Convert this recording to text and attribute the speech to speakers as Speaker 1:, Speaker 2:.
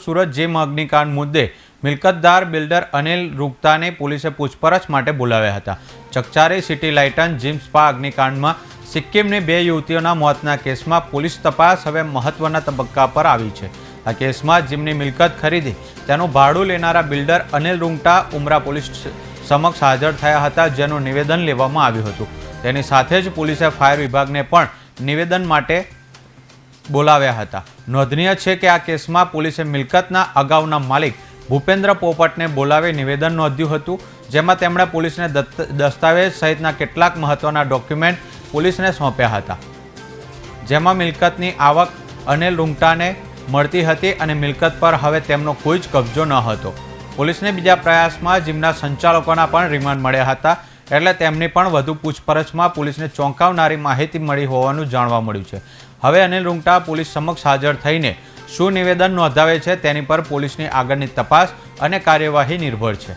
Speaker 1: Surat gym અગ્નિકાંડ મુદ્દે મિલકતદાર builder Anil રૂગતાને પોલીસે પૂછપરછ માટે બોલાવ્યા હતા। ચકચારી સિટી લાઇટન જીમ સ્પા અગ્નિકાંડમાં સિક્કિમની 2 યુવતીઓના મોતના કેસમાં પોલીસ તપાસ હવે મહત્વના તબક્કા પર આવી છે। આ કેસમાં જીમની મિલકત ખરીદી તેનું ભાડું લેનારા બિલ્ડર અનિલ રૂગતા ઉમરા પોલીસ સમક્ષ હાજર થયા હતા, જેનું નિવેદન લેવામાં આવ્યું હતું। તેની સાથે જ પોલીસે ફાયર વિભાગને પણ નિવેદન માટે બોલાવ્યા હતા। નોંધનીય છે કે આ કેસમાં પોલીસે મિલકતના અગાઉના માલિક ભૂપેન્દ્ર પોપટને બોલાવી નિવેદન નોંધ્યું હતું, જેમાં તેમણે પોલીસને દસ્તાવેજ સહિતના કેટલાક મહત્વના ડોક્યુમેન્ટ પોલીસને સોંપ્યા હતા, જેમાં મિલકતની આવક અનિલ રૂગતાને મળતી હતી અને મિલકત પર હવે તેમનો કોઈ જ કબજો ન હતો। પોલીસને બીજા પ્રયાસમાં જીમના સંચાલકોના પણ રિમાન્ડ મળ્યા હતા, એટલે તેમની પણ વધુ પૂછપરછમાં પોલીસને ચોંકાવનારી માહિતી મળી હોવાનું જાણવા મળ્યું છે। હવે અનિલ રૂગતા પોલીસ સમક્ષ હાજર થઈને શું નિવેદન નોંધાવે છે તેની પર પોલીસની આગળની તપાસ અને કાર્યવાહી નિર્ભર છે।